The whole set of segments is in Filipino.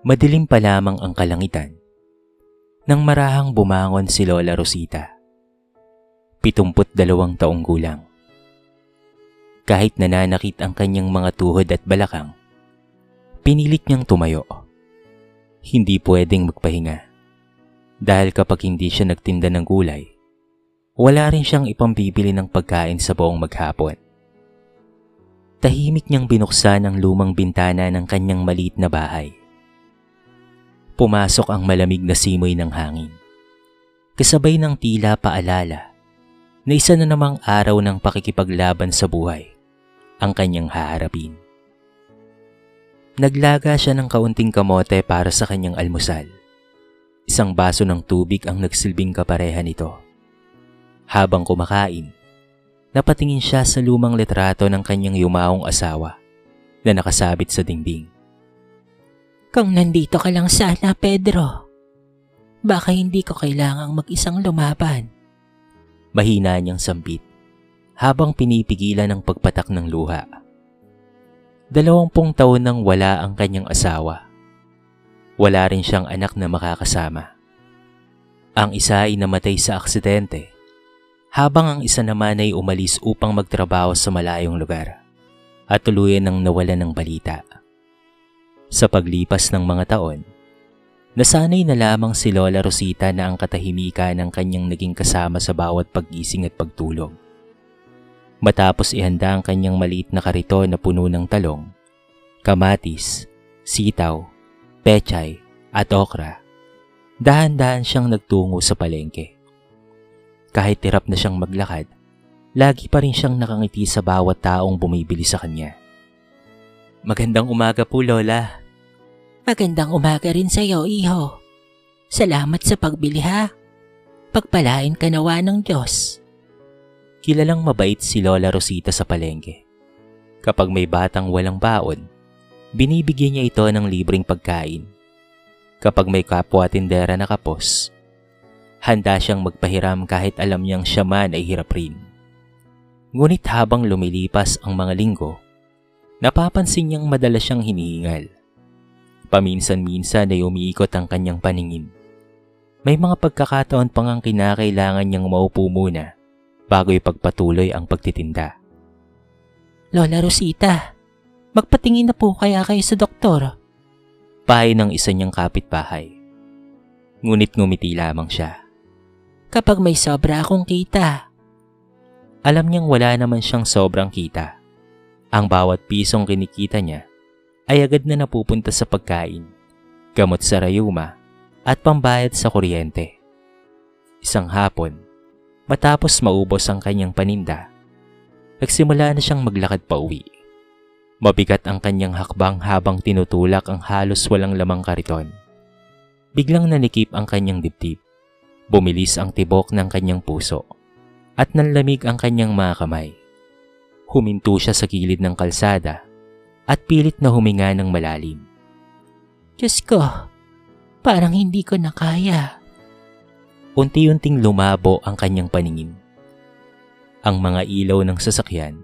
Madilim pa lamang ang kalangitan nang marahang bumangon si Lola Rosita. 72 taong gulang. Kahit nananakit ang kanyang mga tuhod at balakang, pinilit niyang tumayo. Hindi pwedeng magpahinga dahil kapag hindi siya nagtinda ng gulay, wala rin siyang ipambibili ng pagkain sa buong maghapon. Tahimik niyang binuksan ang lumang bintana ng kanyang maliit na bahay. Pumasok ang malamig na simoy ng hangin, kasabay ng tila paalala na isa na namang araw ng pakikipaglaban sa buhay ang kanyang haharapin. Naglaga siya ng kaunting kamote para sa kanyang almusal. Isang baso ng tubig ang nagsilbing kapareha nito. Habang kumakain, napatingin siya sa lumang litrato ng kanyang yumaong asawa na nakasabit sa dingding. Kung nandito ka lang sana, Pedro, baka hindi ko kailangang mag-isang lumaban. Mahina niyang sambit habang pinipigilan ang pagpatak ng luha. 20 taon nang wala ang kanyang asawa. Wala rin siyang anak na makakasama. Ang isa ay namatay sa aksidente, habang ang isa naman ay umalis upang magtrabaho sa malayong lugar at tuluyan nang nawalan ng balita. Sa paglipas ng mga taon, nasanay na lamang si Lola Rosita na ang katahimikan ng kanyang naging kasama sa bawat paggising at pagtulog. Matapos ihanda ang kanyang maliit na kariton na puno ng talong, kamatis, sitaw, pechay at okra, dahan-dahan siyang nagtungo sa palengke. Kahit hirap na siyang maglakad, lagi pa rin siyang nakangiti sa bawat taong bumibili sa kanya. Magandang umaga po, Lola. Magandang umaga rin sa iyo, iho. Salamat sa pagbili ha. Pagpalain ka nawa ng Diyos. Kilalang mabait si Lola Rosita sa palengke. Kapag may batang walang baon, binibigyan niya ito ng libreng pagkain. Kapag may kapwa-tindera na kapos, handa siyang magpahiram kahit alam niyang siya man ay hirap rin. Ngunit habang lumilipas ang mga linggo, napapansin niyang madalas siyang hinihingal. Paminsan-minsan ay umiikot ang kanyang paningin. May mga pagkakataon pang ang kinakailangan niyang maupo muna bago ipagpatuloy ang pagtitinda. Lola Rosita, magpatingin na po kaya kayo sa doktor? Pahay ng isa niyang kapitbahay. Ngunit ngumiti lamang siya. Kapag may sobra akong kita. Alam niyang wala naman siyang sobrang kita. Ang bawat pisong kinikita niya ay agad na napupunta sa pagkain, gamot sa rayuma at pambayad sa kuryente. Isang hapon, matapos maubos ang kanyang paninda, nagsimula na siyang maglakad pa uwi. Mabigat ang kanyang hakbang habang tinutulak ang halos walang lamang kariton. Biglang nanikip ang kanyang dibdib, bumilis ang tibok ng kanyang puso, at nanlamig ang kanyang mga kamay. Huminto siya sa gilid ng kalsada at pilit na huminga ng malalim. Diyos ko, parang hindi ko na kaya. Unti-unting lumabo ang kanyang paningin. Ang mga ilaw ng sasakyan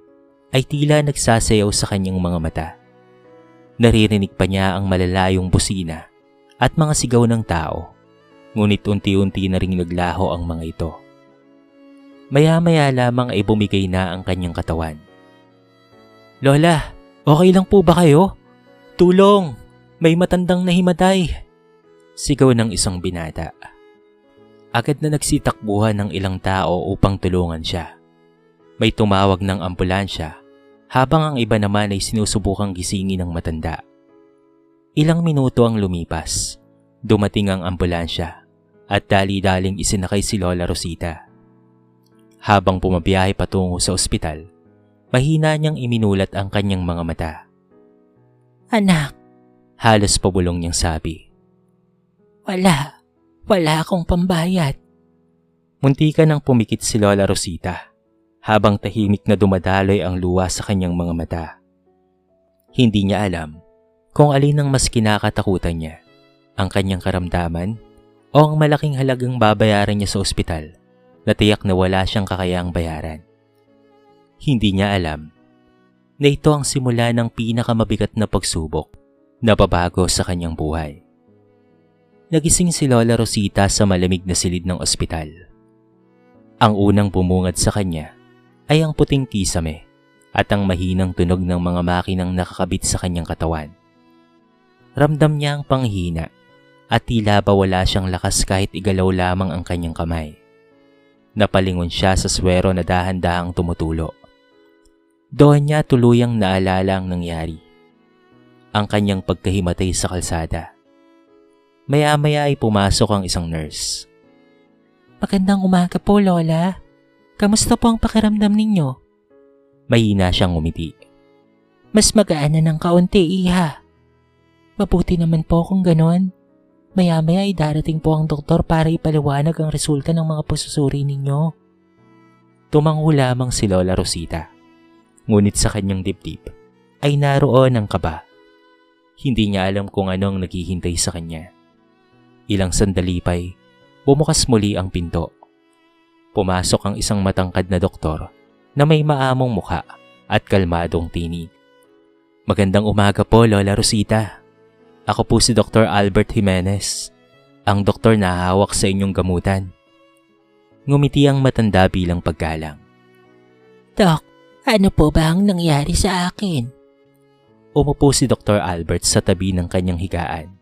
ay tila nagsasayaw sa kanyang mga mata. Naririnig pa niya ang malalayong busina at mga sigaw ng tao, ngunit unti-unti na ring naglaho ang mga ito. Maya-maya lamang ay bumigay na ang kanyang katawan. Lola, okay lang po ba kayo? Tulong! May matandang nahimatay! Sigaw ng isang binata. Agad na nagsitakbuhan ng ilang tao upang tulungan siya. May tumawag ng ambulansya habang ang iba naman ay sinusubukang gisingin ng matanda. Ilang minuto ang lumipas. Dumating ang ambulansya at dali-daling isinakay si Lola Rosita. Habang pumabiyahe patungo sa ospital, mahina niyang iminulat ang kanyang mga mata. Anak, halos pabulong niyang sabi. Wala akong pambayad. Muntikan nang pumikit si Lola Rosita habang tahimik na dumadaloy ang luha sa kanyang mga mata. Hindi niya alam kung alin ang mas kinakatakutan niya, ang kanyang karamdaman o ang malaking halagang babayaran niya sa ospital na tiyak na wala siyang kakayahang bayaran. Hindi niya alam na ito ang simula ng pinakamabigat na pagsubok na babago sa kanyang buhay. Nagising si Lola Rosita sa malamig na silid ng ospital. Ang unang bumungad sa kanya ay ang puting kisame at ang mahinang tunog ng mga makinang nakakabit sa kanyang katawan. Ramdam niya ang panghina at tila ba wala siyang lakas kahit igalaw lamang ang kanyang kamay. Napalingon siya sa swero na dahan-dahang tumutulo. Doon niya tuluyang naalala ang nangyari. Ang kanyang pagkahimatay sa kalsada. Maya-maya ay pumasok ang isang nurse. Magandang umaga po, Lola. Kamusta po ang pakiramdam ninyo? Mahina siyang umiti. Mas magaan na ng kaunti, iha. Mabuti naman po kung ganon. Maya-maya ay darating po ang doktor para ipaliwanag ang resulta ng mga pagsusuri ninyo. Tumango lamang si Lola Rosita. Ngunit sa kanyang dibdib ay naroon ang kaba. Hindi niya alam kung ano ang naghihintay sa kanya. Ilang sandali pa'y bumukas muli ang pinto. Pumasok ang isang matangkad na doktor na may maamong mukha at kalmadong tinig. Magandang umaga po, Lola Rosita. Ako po si Dr. Albert Jimenez, ang doktor na hawak sa inyong gamutan. Ngumiti ang matanda bilang paggalang. Dok, ano po ba ang nangyari sa akin? Umupo si Dr. Albert sa tabi ng kanyang higaan.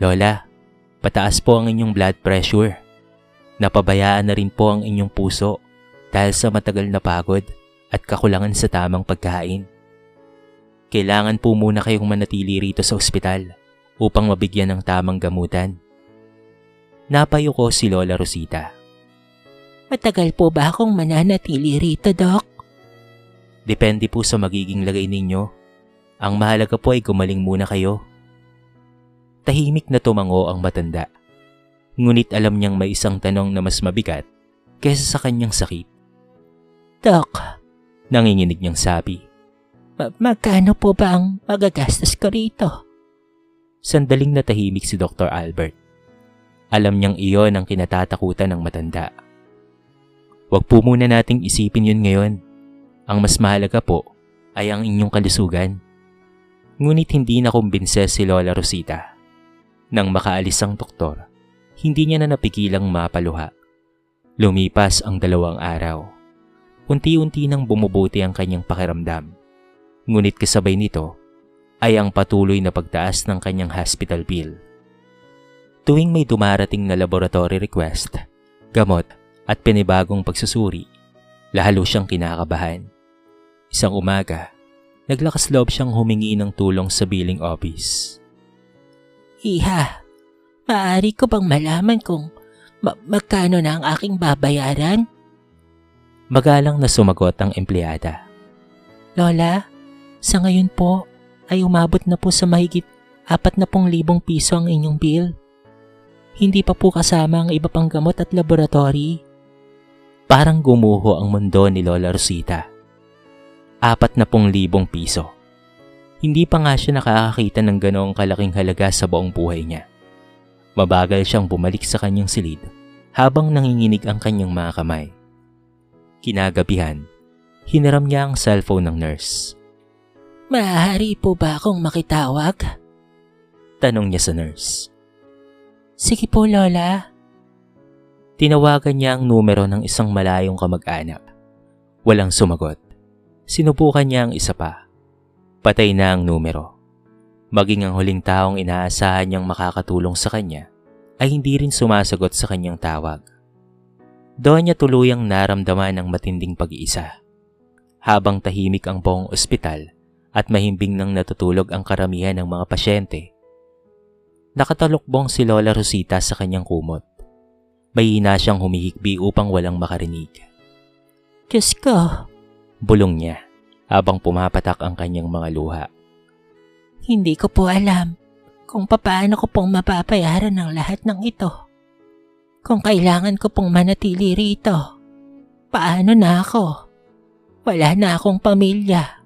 Lola, pataas po ang inyong blood pressure. Napabayaan na rin po ang inyong puso dahil sa matagal na pagod at kakulangan sa tamang pagkain. Kailangan po muna kayong manatili rito sa ospital upang mabigyan ng tamang gamutan. Napayo ko si Lola Rosita. Matagal po ba akong mananatili rito, Dok? Depende po sa magiging lagay ninyo. Ang mahalaga po ay gumaling muna kayo. Tahimik na tumango ang matanda. Ngunit alam niyang may isang tanong na mas mabigat kaysa sa kanyang sakit. Dok, nanginginig niyang sabi. Magkano po ba ang magagastos ko rito? Sandaling natahimik si Dr. Albert. Alam niyang iyon ang kinatatakutan ng matanda. Huwag po muna nating isipin yun ngayon. Ang mas mahalaga po ay ang inyong kalusugan. Ngunit hindi na kumbinse si Lola Rosita. Nang makaalis ang doktor, hindi niya na napigilang mapaluha. Lumipas ang 2 araw. Unti-unti nang bumubuti ang kanyang pakiramdam. Ngunit kasabay nito ay ang patuloy na pagtaas ng kanyang hospital bill. Tuwing may dumarating na laboratory request, gamot at pinibagong pagsusuri, lalo siyang kinakabahan. Isang umaga, naglakas loob siyang humingi ng tulong sa billing office. Iha, maaari ko bang malaman kung magkano na ang aking babayaran? Magalang na sumagot ang empleyada. Lola, sa ngayon po ay umabot na po sa mahigit 40,000 piso ang inyong bill. Hindi pa po kasama ang iba pang gamot at laboratory. Parang gumuho ang mundo ni Lola Rosita. 40,000 piso. Hindi pa nga siya nakakakita ng ganoong kalaking halaga sa buong buhay niya. Mabagal siyang bumalik sa kanyang silid habang nanginginig ang kanyang mga kamay. Kinagabihan, hiniram niya ang cellphone ng nurse. Maaari po ba akong makitawag? Tanong niya sa nurse. Sige po, Lola. Tinawagan niya ang numero ng isang malayong kamag-anak. Walang sumagot. Sinubukan niya ang isa pa. Patay na ang numero. Maging ang huling taong inaasahan niyang makakatulong sa kanya ay hindi rin sumasagot sa kanyang tawag. Doon niya tuluyang naramdaman ang matinding pag-iisa. Habang tahimik ang buong ospital at mahimbing nang natutulog ang karamihan ng mga pasyente, nakatalukbong si Lola Rosita sa kanyang kumot. Mahina siyang humihikbi upang walang makarinig. Diyos ko, bulong niya habang pumapatak ang kanyang mga luha. Hindi ko po alam kung paano ko pong mapapayaran ang lahat ng ito. Kung kailangan ko pong manatili rito, paano na ako? Wala na akong pamilya.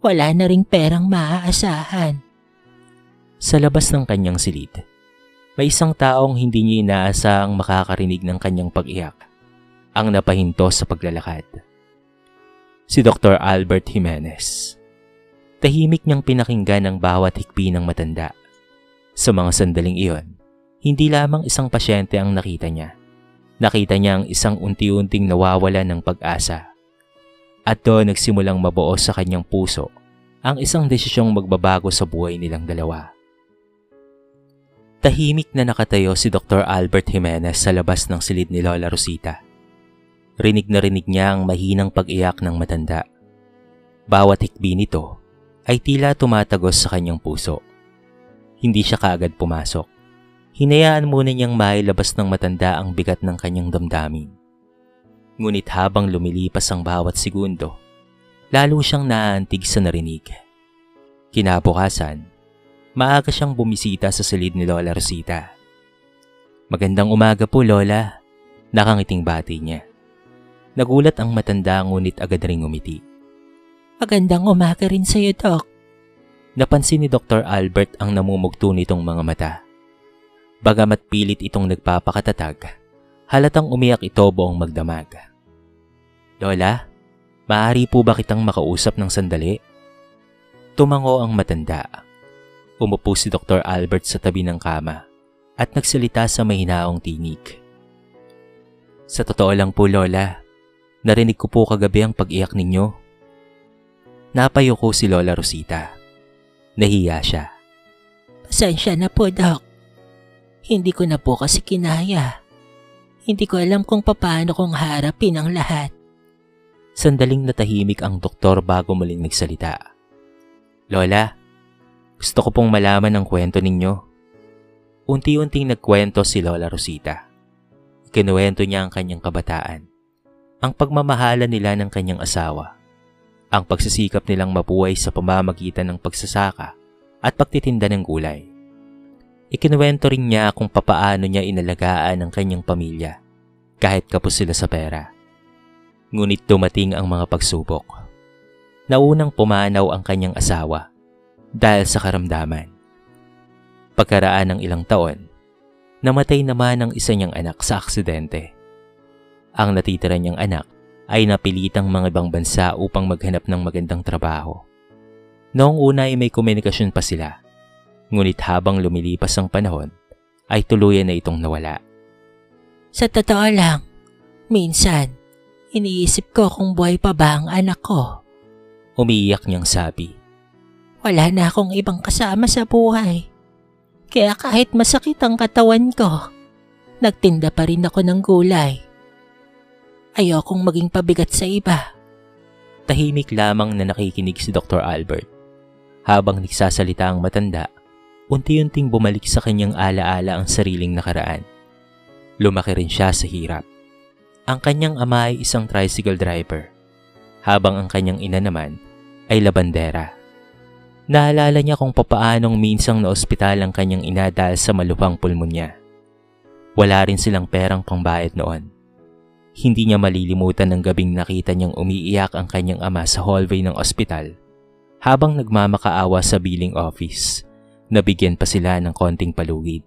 Wala na ring perang maaasahan. Sa labas ng kanyang silid, may isang taong hindi niya inaasahang makakarinig ng kanyang pag-iyak, ang napahinto sa paglalakad. Si Dr. Albert Jimenez. Tahimik niyang pinakinggan ang bawat hikbi ng matanda. Sa mga sandaling iyon, Hindi lamang isang pasyente ang nakita niya. Nakita niya ang isang unti-unting nawawala ng pag-asa. At doon nagsimulang mabuo sa kanyang puso ang isang desisyong magbabago sa buhay nilang dalawa. Tahimik na nakatayo si Dr. Albert Jimenez sa labas ng silid ni Lola Rosita. Rinig na rinig niya ang mahinang pag-iyak ng matanda. Bawat hikbi nito ay tila tumatagos sa kanyang puso. Hindi siya kaagad pumasok. Hinayaan muna niyang mailabas ng matanda ang bigat ng kanyang damdamin. Ngunit habang lumilipas ang bawat segundo, lalo siyang naaantig sa narinig. Kinabukasan, maaga siyang bumisita sa silid ni Lola Rosita. "Magandang umaga po, Lola," nakangiting bati niya. Nagulat ang matanda ngunit agad ring umiti. Magandang umaga rin sa'yo, Doc. Napansin ni Dr. Albert ang namumugto nitong mga mata. Bagamat pilit itong nagpapakatatag, halatang umiyak ito buong magdamag. "Lola, maaari po ba kitang makausap ng sandali?" Tumango ang matanda. Umupo si Dr. Albert sa tabi ng kama at nagsalita sa mahinaong tinig. "Sa totoo lang po, Lola, narinig ko po kagabi ang pag-iyak ninyo." Napayuko si Lola Rosita. Nahiya siya. Pasensya na po, Doc. Hindi ko na po kasi kinaya. Hindi ko alam kung paano kong harapin ang lahat. Sandaling natahimik ang doktor bago muling nagsalita. "Lola, gusto ko pong malaman ang kwento ninyo." Unti-unting nagkwento si Lola Rosita. Kinuwento niya ang kanyang kabataan, ang pagmamahala nila ng kanyang asawa, ang pagsisikap nilang mabuhay sa pamamagitan ng pagsasaka at pagtitinda ng gulay. Ikinuwento rin niya kung papaano niya inalagaan ang kanyang pamilya kahit kapos sila sa pera. Ngunit dumating ang mga pagsubok. Naunang pumanaw ang kanyang asawa dahil sa karamdaman. Pagkaraan ng ilang taon, namatay naman ang isa niyang anak sa aksidente. Ang natitira niyang anak ay napilitang mga ibang bansa upang maghanap ng magandang trabaho. Noong una ay may komunikasyon pa sila, ngunit habang lumilipas ang panahon, ay tuluyan na itong nawala. Sa totoo lang, minsan, iniisip ko kung buhay pa ba ang anak ko. Umiiyak niyang sabi. Wala na akong ibang kasama sa buhay. Kaya kahit masakit ang katawan ko, nagtinda pa rin ako ng gulay. Ayokong maging pabigat sa iba. Tahimik lamang na nakikinig si Dr. Albert. Habang nagsasalita ang matanda, unti-unting bumalik sa kanyang alaala ang sariling nakaraan. Lumaki rin siya sa hirap. Ang kanyang ama ay isang tricycle driver, habang ang kanyang ina naman ay labandera. Naalala niya kung papaanong minsang na-ospital ang kanyang ina dahil sa malubhang pulmonya. Wala rin silang perang pangbayad noon. Hindi niya malilimutan ang gabing nakita niyang umiiyak ang kanyang ama sa hallway ng ospital habang nagmamakaawa sa billing office. Nabigyan pa sila ng konting palugid.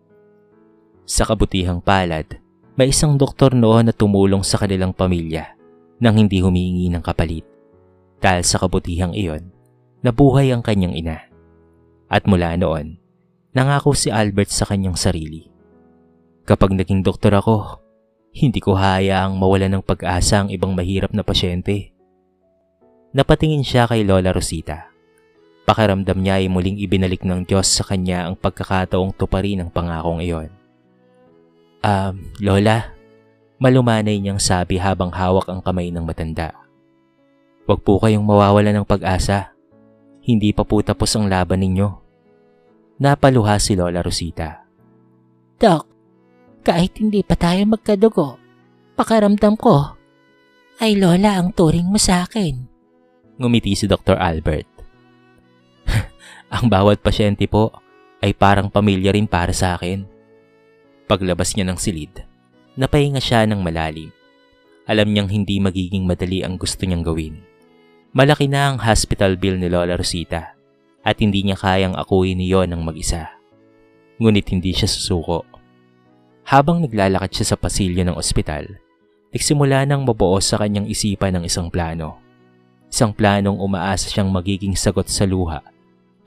Sa kabutihang palad, may isang doktor noon na tumulong sa kanilang pamilya nang hindi humingi ng kapalit. Dahil sa kabutihang iyon, nabuhay ang kanyang ina. At mula noon, nangako si Albert sa kanyang sarili. "Kapag naging doktor ako, hindi ko hayaang mawalan ng pag-asa ang ibang mahirap na pasyente." Napatingin siya kay Lola Rosita. Pakiramdam niya ay muling ibinalik ng Diyos sa kanya ang pagkakataong tuparin ang pangakong iyon. Lola," malumanay niyang sabi habang hawak ang kamay ng matanda. "Huwag po kayong mawawala ng pag-asa. Hindi pa po tapos ang laban ninyo." Napaluha si Lola Rosita. Doc, kahit hindi pa tayo magkadugo, pakiramdam ko ay Lola ang turing mo sa akin. Ngumiti si Dr. Albert. "Ang bawat pasyente po ay parang pamilya rin para sa akin." Paglabas niya ng silid, napahinga siya ng malalim. Alam niyang hindi magiging madali ang gusto niyang gawin. Malaki na ang hospital bill ni Lola Rosita at hindi niya kayang akuin iyon ng mag-isa. Ngunit hindi siya susuko. Habang naglalakad siya sa pasilyo ng ospital, nagsimula nang mabuo sa kanyang isipan ng isang plano. Isang planong umaasa siyang magiging sagot sa luha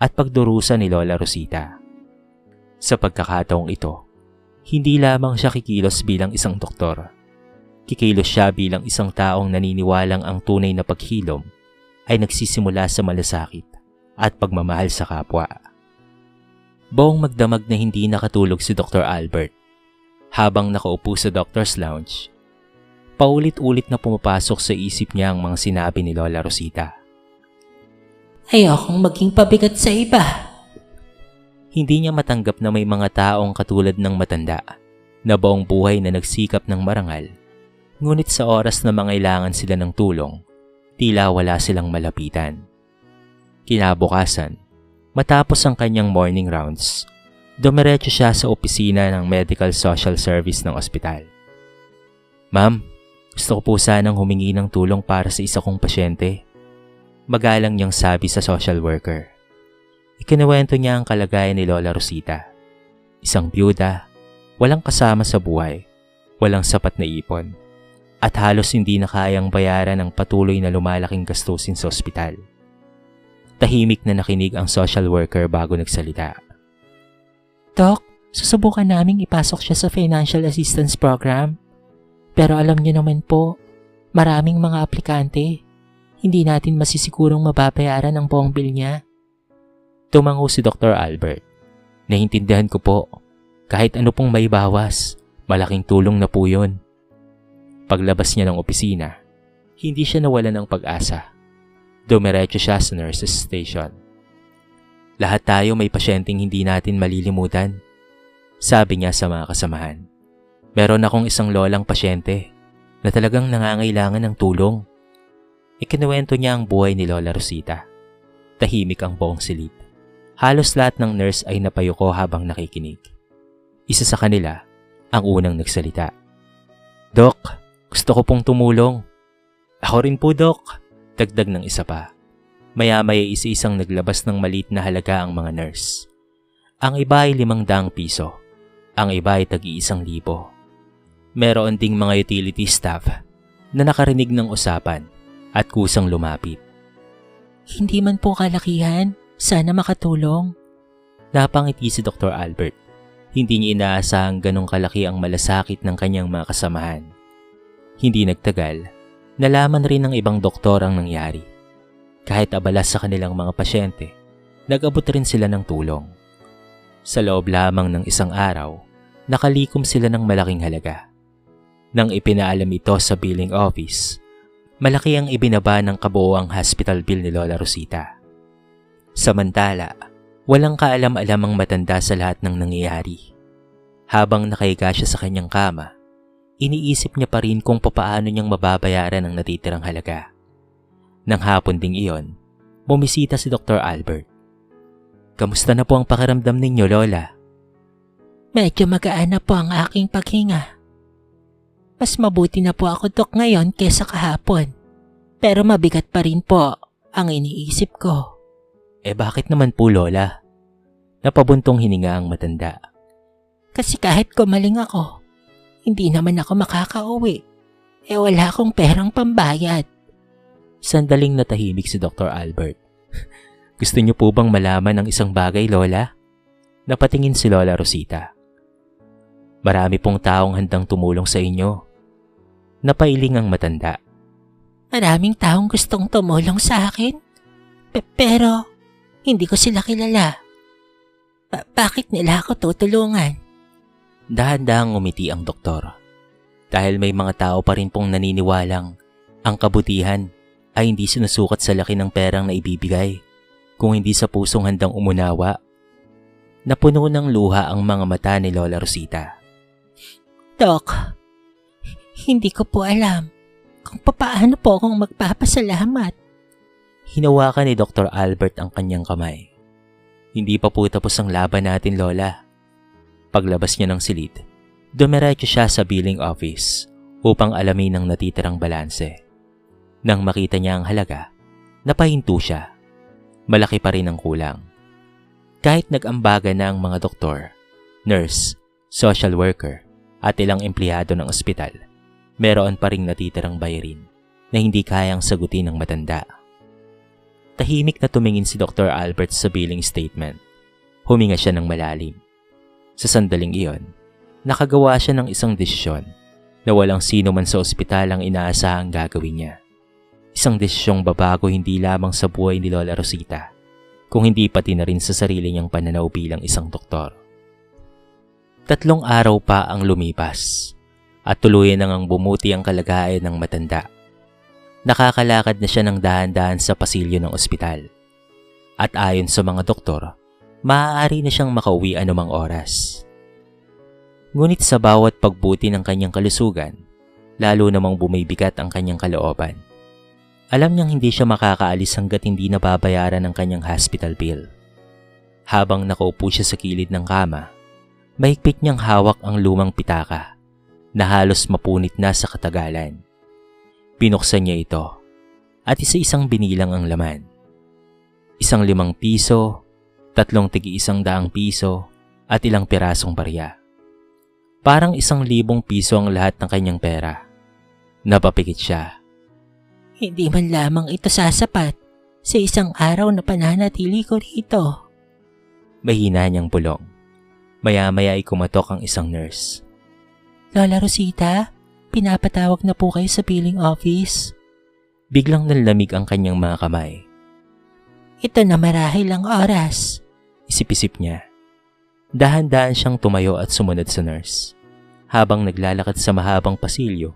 at pagdurusa ni Lola Rosita. Sa pagkakataong ito, Hindi lamang siya kikilos bilang isang doktor. Kikilos siya bilang isang taong naniniwalang ang tunay na paghilom ay nagsisimula sa malasakit at pagmamahal sa kapwa. Buong magdamag na hindi nakatulog si Dr. Albert. Habang nakaupo sa Doctor's Lounge, paulit-ulit na pumapasok sa isip niya ang mga sinabi ni Lola Rosita. Ayokong maging pabigat sa iba. Hindi niya matanggap na may mga taong katulad ng matanda na buong buhay na nagsikap ng marangal, ngunit sa oras na mangailangan sila ng tulong, tila wala silang malapitan. Kinabukasan, matapos ang kanyang morning rounds, dumiretso siya sa opisina ng Medical Social Service ng ospital. Ma'am, gusto ko po sanang humingi ng tulong para sa isa kong pasyente. Magalang niyang sabi sa social worker. Ikinuwento niya ang kalagayan ni Lola Rosita. Isang byuda, walang kasama sa buhay, walang sapat na ipon, at halos hindi na kayang bayaran ang patuloy na lumalaking gastusin sa ospital. Tahimik na nakinig ang social worker bago nagsalita. Doc, susubukan naming ipasok siya sa financial assistance program. Pero alam niyo naman po, maraming mga aplikante. Hindi natin masisigurong mababayaran ang buong bill niya. Tumango si Dr. Albert. Naintindihan ko po. Kahit ano pong may bawas, malaking tulong na po yun. Paglabas niya ng opisina, hindi siya nawalan ng pag-asa. Dumiretso siya sa nurse's station. Lahat tayo may pasyenteng hindi natin malilimutan, sabi niya sa mga kasamahan. Meron akong isang lolang pasyente na talagang nangangailangan ng tulong. Ikinuwento niya ang buhay ni Lola Rosita. Tahimik ang buong silid. Halos lahat ng nurse ay napayuko habang nakikinig. Isa sa kanila ang unang nagsalita. Dok, gusto ko pong tumulong. Ako rin po, Dok. Dagdag ng isa pa. Maya-maya isa-isang naglabas ng maliit na halaga ang mga nurse. Ang iba ay 500 piso. Ang iba ay tag-1,000. Meron ding mga utility staff na nakarinig ng usapan at kusang lumapit. Hindi man po kalakihan, sana makatulong. Napangiti si Dr. Albert. Hindi niya inaasahang ganong kalaki ang malasakit ng kanyang mga kasamahan. Hindi nagtagal, nalaman rin ng ibang doktor ang nangyari. Kahit abala sa kanilang mga pasyente, nag-abot rin sila ng tulong. Sa loob lamang ng isang araw, nakalikom sila ng malaking halaga. Nang ipinaalam ito sa billing office, malaki ang ibinaba ng kabuoang hospital bill ni Lola Rosita. Samantala, walang kaalam-alam ang matanda sa lahat ng nangyayari. Habang nakahiga siya sa kanyang kama, iniisip niya pa rin kung papaano niyang mababayaran ang natitirang halaga. Nang hapon ding iyon, bumisita si Dr. Albert. Kamusta na po ang pakiramdam ninyo, Lola? Medyo magaan na po ang aking paghinga. Mas mabuti na po ako, Dok, ngayon kesa kahapon. Pero mabigat pa rin po ang iniisip ko. Bakit naman po, Lola? Napabuntong hininga ang matanda. Kasi kahit gumaling ako, hindi naman ako makakauwi. Wala akong perang pambayad. Sandaling natahimik si Dr. Albert. Gusto niyo po bang malaman ang isang bagay, Lola? Napatingin si Lola Rosita. Marami pong taong handang tumulong sa inyo. Napailing ang matanda. Maraming taong gustong tumulong sa akin? Pero hindi ko sila kilala. Bakit nila ako tutulungan? Dahan-dahang umiti ang doktor. Dahil may mga tao pa rin pong naniniwalang ang kabutihan ay hindi sinusukat sa laki ng perang na ibibigay, kung hindi sa pusong handang umunawa. Napuno ng luha ang mga mata ni Lola Rosita. Dok, hindi ko po alam kung paano po akong magpapasalamat. Hinawakan ni Dr. Albert ang kanyang kamay. Hindi pa po tapos ang laban natin, Lola. Paglabas niya ng silid, dumiretso siya sa billing office upang alamin ang natitirang balanse. Nang makita niya ang halaga, napahinto siya. Malaki pa rin ang kulang. Kahit nag-ambaga na ang mga doktor, nurse, social worker, at ilang empleyado ng ospital, meron pa ring natitirang bayarin na hindi kayang sagutin ng matanda. Tahimik na tumingin si Dr. Albert sa billing statement. Huminga siya ng malalim. Sa sandaling iyon, Nakagawa siya ng isang desisyon na walang sino man sa ospital ang inaasahang gagawin niya. Isang desisyong babago hindi lamang sa buhay ni Lola Rosita, kung hindi pati na rin sa sarili niyang pananaw bilang isang doktor. 3 araw pa ang lumipas at tuluyan nang bumuti ang kalagayan ng matanda. Nakakalakad na siya ng dahan-dahan sa pasilyo ng ospital. At ayon sa mga doktor, maaari na siyang makauwi anumang oras. Ngunit sa bawat pagbuti ng kanyang kalusugan, lalo namang bumibigat ang kanyang kalooban. Alam niyang hindi siya makakaalis hanggat hindi nababayaran ang kanyang hospital bill. Habang nakaupo siya sa kilid ng kama, mahigpit niyang hawak ang lumang pitaka na halos mapunit na sa katagalan. Binuksan niya ito at isa-isang binilang ang laman. 1 5 piso, 3 tig-100 piso at ilang pirasong barya. Parang 1,000 piso ang lahat ng kanyang pera. Napapikit siya. Hindi man lamang ito sasapat sa isang araw na pananatili ko rito. Mahina niyang bulong. Maya-maya ay kumatok ang isang nurse. Lola Rosita, pinapatawag na po kayo sa billing office. Biglang nanlamig ang kanyang mga kamay. Ito na marahil ang oras. Isip-isip niya. Dahan-dahan siyang tumayo at sumunod sa nurse. Habang naglalakad sa mahabang pasilyo,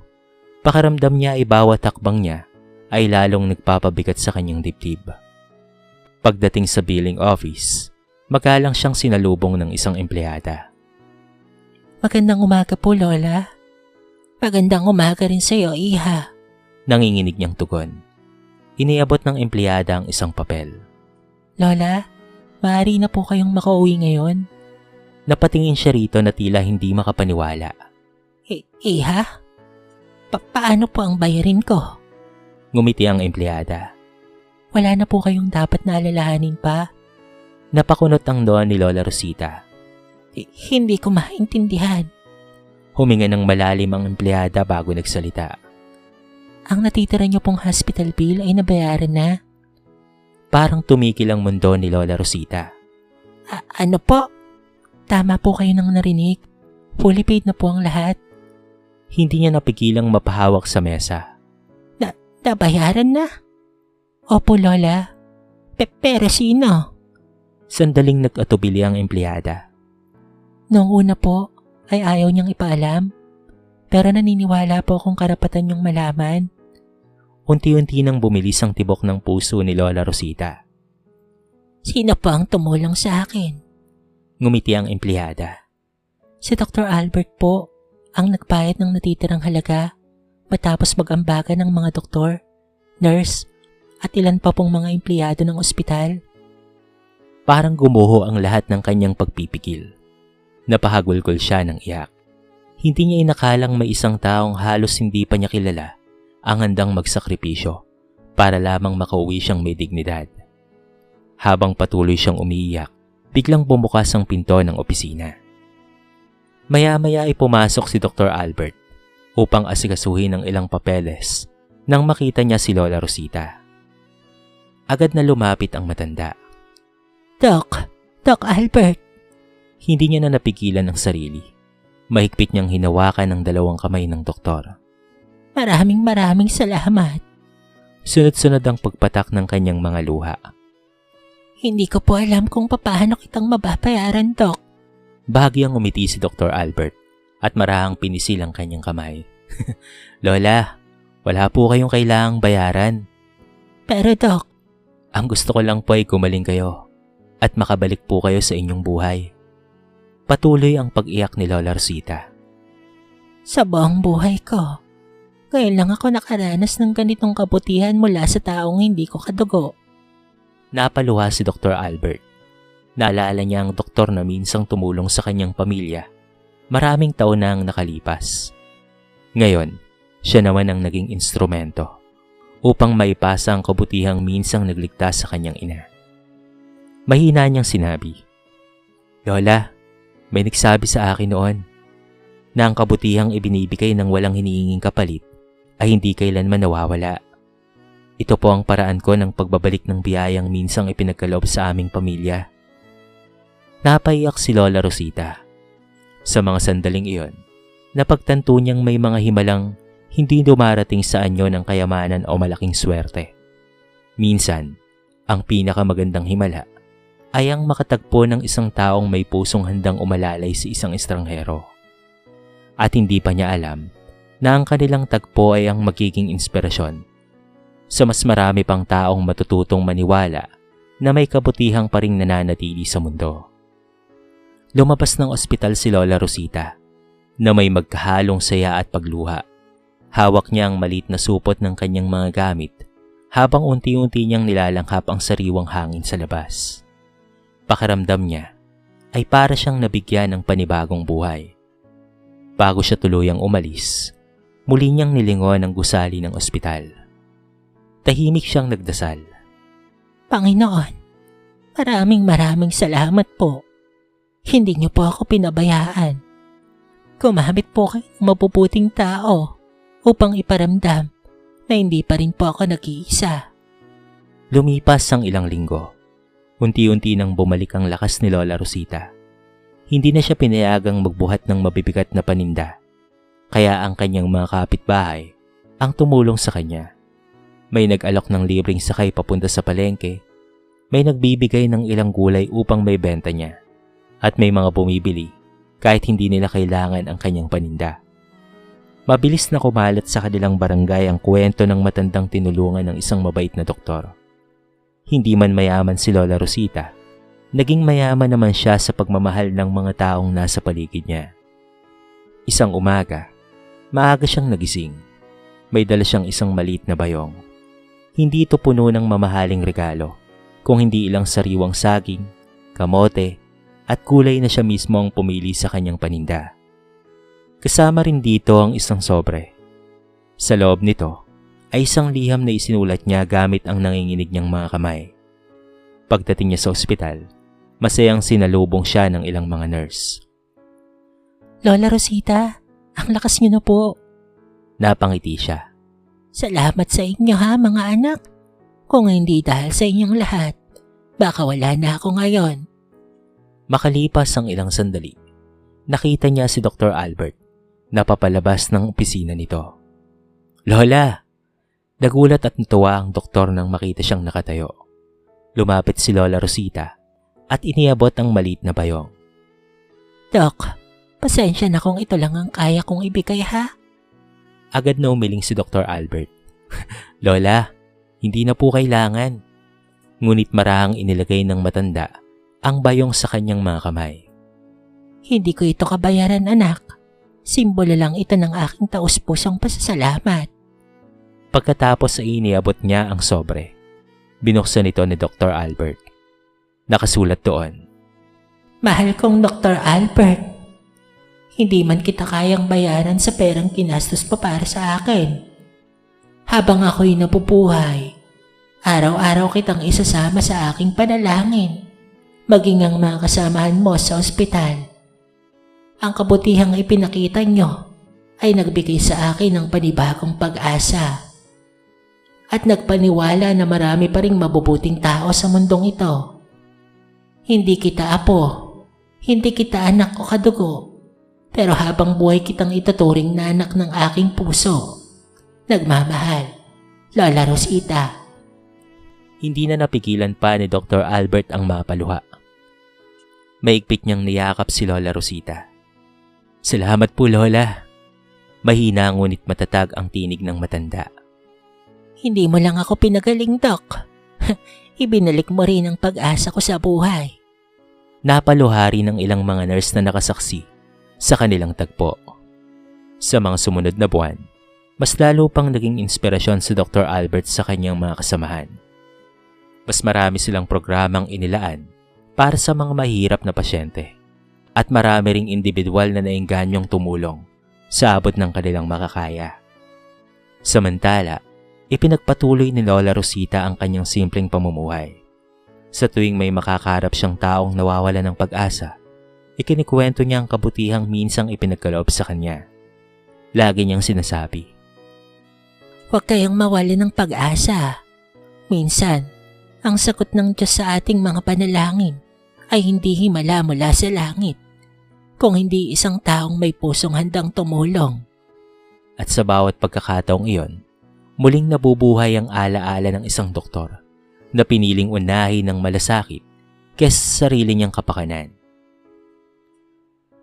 pakaramdam niya ay bawat takbang niya ay lalong nagpapabigat sa kanyang dibdib. Pagdating sa billing office, magalang siyang sinalubong ng isang empleyada. Magandang umaga po, Lola. Magandang umaga rin sa iyo, Iha. Nanginginig niyang tugon. Iniabot ng empleyada ang isang papel. Lola, maaari na po kayong makauwi ngayon. Napatingin siya rito na tila hindi makapaniwala. Iha? Paano po ang bayarin ko? Ngumiti ang empleyada. Wala na po kayong dapat na alalahanin pa. Napakunot ang doon ni Lola Rosita. Hindi ko maintindihan. Huminga ng malalim ang empleyada bago nagsalita. Ang natitira niyo pong hospital bill ay nabayaran na? Parang tumikil ang mundo ni Lola Rosita. Ano po? Tama po kayo nang narinig. Fully paid na po ang lahat. Hindi niya napigilang mapahawak sa mesa. Nabayaran na? Opo, Lola. Pero sino? Sandaling nag-atubili ang empleyada. Noong una po ay ayaw niyang ipaalam. Pero naniniwala po akong karapatan niyong malaman. Unti-unti nang bumilis ang tibok ng puso ni Lola Rosita. Sino po ang tumulong sa akin? Ngumiti ang empleyada. Si Dr. Albert po ang nagbayad ng natitirang halaga matapos mag-ambagan ng mga doktor, nurse at ilan pa pong mga empleyado ng ospital. Parang gumuho ang lahat ng kanyang pagpipigil. Napahagulgol siya ng iyak. Hindi niya inakalang may isang taong halos hindi pa niya kilala ang handang magsakripisyo para lamang makauwi siyang may dignidad. Habang patuloy siyang umiiyak, biglang bumukas ang pinto ng opisina. Maya-maya ay pumasok si Dr. Albert upang asikasuhin ang ilang papeles nang makita niya si Lola Rosita. Agad na lumapit ang matanda. Doc Albert. Hindi niya na napigilan ang sarili. Mahigpit niyang hinawakan ang 2 kamay ng doktor. Maraming salamat. Sunod-sunod ang pagpatak ng kanyang mga luha. Hindi ko po alam kung paano kitang mababayaran, Doc. Bahagyang umiti si Dr. Albert at marahang pinisil ang kanyang kamay. Lola, wala po kayong kailangang bayaran. Pero Doc, ang gusto ko lang po ay gumaling kayo at makabalik po kayo sa inyong buhay. Patuloy ang pag-iyak ni Lola Rosita. Sa buong buhay ko, ngayon lang ako nakaranas ng ganitong kabutihan mula sa taong hindi ko kadugo. Napaluha si Dr. Albert. Naalala niya ang doktor na minsang tumulong sa kanyang pamilya. Maraming taon na ang nakalipas. Ngayon, siya naman ang naging instrumento upang maipasa ang kabutihang minsang nagligtas sa kanyang ina. Mahina niyang sinabi, Lola, may nagsabi sa akin noon na ang kabutihang ibinibigay ng walang hiniinging kapalit ay hindi kailanman nawawala. Ito po ang paraan ko ng pagbabalik ng biyayang minsang ipinagkaloob sa aming pamilya. Napaiyak si Lola Rosita. Sa mga sandaling iyon, napagtanto niyang may mga himalang hindi dumarating sa anyo ng kayamanan o malaking swerte. Minsan, ang pinakamagandang himala ay ang makatagpo ng isang taong may pusong handang umalalay sa isang estranghero. At hindi pa niya alam na ang kanilang tagpo ay ang magiging inspirasyon sa mas marami pang taong matututong maniwala na may kabutihang pa ring nananatili sa mundo. Lumabas ng ospital si Lola Rosita na may magkahalong saya at pagluha. Hawak niya ang maliit na supot ng kanyang mga gamit habang unti-unti niyang nilalanghap ang sariwang hangin sa labas. Pakiramdam niya ay para siyang nabigyan ng panibagong buhay. Bago siya tuluyang umalis, muli niyang nilingon ang gusali ng ospital. Tahimik siyang nagdasal. Panginoon, maraming salamat po. Hindi niyo po ako pinabayaan. Gumamit po kayo ng mabubuting tao upang iparamdam na hindi pa rin po ako nag-iisa. Lumipas ang ilang linggo. Unti-unti nang bumalik ang lakas ni Lola Rosita. Hindi na siya pinayagang magbuhat ng mabibigat na paninda. Kaya ang kanyang mga kapitbahay ang tumulong sa kanya. May nag-alok ng libreng sakay papunta sa palengke. May nagbibigay ng ilang gulay upang may benta niya. At may mga bumibili kahit hindi nila kailangan ang kanyang paninda. Mabilis na kumalat sa kanilang barangay ang kwento ng matandang tinulungan ng isang mabait na doktor. Hindi man mayaman si Lola Rosita, naging mayaman naman siya sa pagmamahal ng mga taong nasa paligid niya. Isang umaga, maaga siyang nagising. May dala siyang isang maliit na bayong. Hindi ito puno ng mamahaling regalo, kung hindi ilang sariwang saging, kamote, at gulay na siya mismo ang pumili sa kanyang paninda. Kasama rin dito ang isang sobre. Sa loob nito ay isang liham na isinulat niya gamit ang nanginginig niyang mga kamay. Pagdating niya sa ospital, masayang sinalubong siya ng ilang mga nurse. Lola Rosita, ang lakas niyo na po. Napangiti siya. Salamat sa inyo ha mga anak. Kung hindi dahil sa inyong lahat, baka wala na ako ngayon. Makalipas ang ilang sandali, nakita niya si Dr. Albert na papalabas ng opisina nito. Lola! Nagulat at natuwa ang doktor nang makita siyang nakatayo. Lumapit si Lola Rosita at iniabot ang maliit na bayong. Dok, pasensya na kung ito lang ang kaya kong ibigay ha. Agad na umiling si Dr. Albert. Lola, hindi na po kailangan. Ngunit marahang inilagay ng matanda ang bayong sa kanyang mga kamay. Hindi ko ito kabayaran anak. Simbolo lang ito ng aking taus-pusong pasasalamat. Pagkatapos ay iniabot niya ang sobre. Binuksan ito ni Dr. Albert. Nakasulat doon. Mahal kong Dr. Albert, hindi man kita kayang bayaran sa perang kinastos pa para sa akin. Habang ako'y nabubuhay, araw-araw kitang isasama sa aking panalangin, maging ang mga kasamahan mo sa ospital. Ang kabutihang ipinakita nyo ay nagbigay sa akin ng panibagong pag-asa at nagpaniwala na marami pa ring mabubuting tao sa mundong ito. Hindi kita apo, hindi kita anak o kadugo, pero habang buhay kitang ituturing na anak ng aking puso. Nagmamahal, Lola Rosita. Hindi na napigilan pa ni Dr. Albert ang mapaluha. Maigpit niyang niyakap si Lola Rosita. Salamat po, Lola. Mahina ngunit matatag ang tinig ng matanda. Hindi mo lang ako pinagaling, Doc. Ibinalik mo rin ang pag-asa ko sa buhay. Napaluha rin ng ilang mga nurse na nakasaksi sa kanilang tagpo. Sa mga sumunod na buwan, mas lalo pang naging inspirasyon si Dr. Albert sa kanyang mga kasamahan. Mas marami silang programang inilaan para sa mga mahirap na pasyente at marami ring individual na naingganyong tumulong sa abot ng kanilang makakaya. Samantala, ipinagpatuloy ni Lola Rosita ang kanyang simpleng pamumuhay. Sa tuwing may makakarap siyang taong nawawala ng pag-asa, ikinikwento niya ang kabutihang minsang ipinagkaloob sa kanya. Lagi niyang sinasabi, Huwag kayong mawala ng pag-asa. Minsan, ang sagot ng Diyos sa ating mga panalangin ay hindi himala mula sa langit. kung hindi isang taong may pusong handang tumulong. At sa bawat pagkakataong iyon, muling nabubuhay ang alaala ng isang doktor na piniling unahin ng malasakit kaysa sa sarili niyang kapakanan.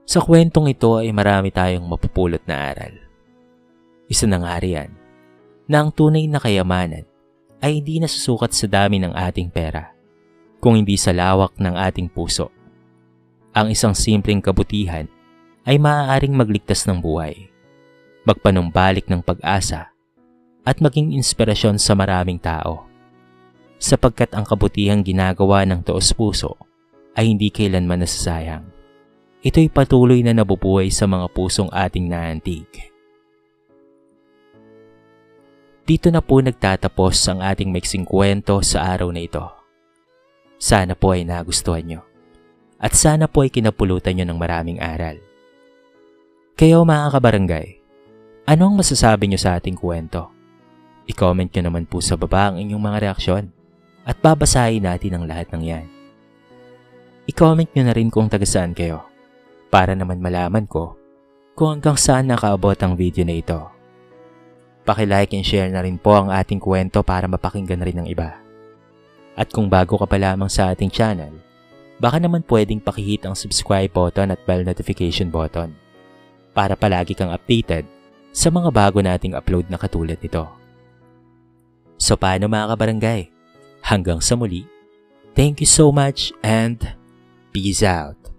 Sa kwentong ito ay marami tayong mapupulot na aral. Isa na nga riyan na ang tunay na kayamanan ay hindi nasusukat sa dami ng ating pera, kung hindi sa lawak ng ating puso. Ang isang simpleng kabutihan ay maaaring magligtas ng buhay, magpanumbalik ng pag-asa, at maging inspirasyon sa maraming tao. Sapagkat ang kabutihang ginagawa ng taos-puso ay hindi kailanman nasasayang. Ito'y patuloy na nabubuhay sa mga pusong ating naantig. Dito na po nagtatapos ang ating maiksing kwento sa araw na ito. Sana po ay nagustuhan nyo. At sana po ay kinapulutan nyo ng maraming aral. Kayo mga kabarangay, anong masasabi nyo sa ating kwento? I-comment nyo naman po sa baba ang inyong mga reaksyon at babasahin natin ang lahat ng yan. I-comment nyo na rin kung taga saan kayo para naman malaman ko kung hanggang saan nakaabot ang video na ito. Paki-like and share na rin po ang ating kwento para mapakinggan rin ng iba. At kung bago ka pa lamang sa ating channel, baka naman pwedeng pakihit ang subscribe button at bell notification button para palagi kang updated sa mga bago nating upload na katulad nito. So paano mga kabarangay? Hanggang sa muli, thank you so much and peace out!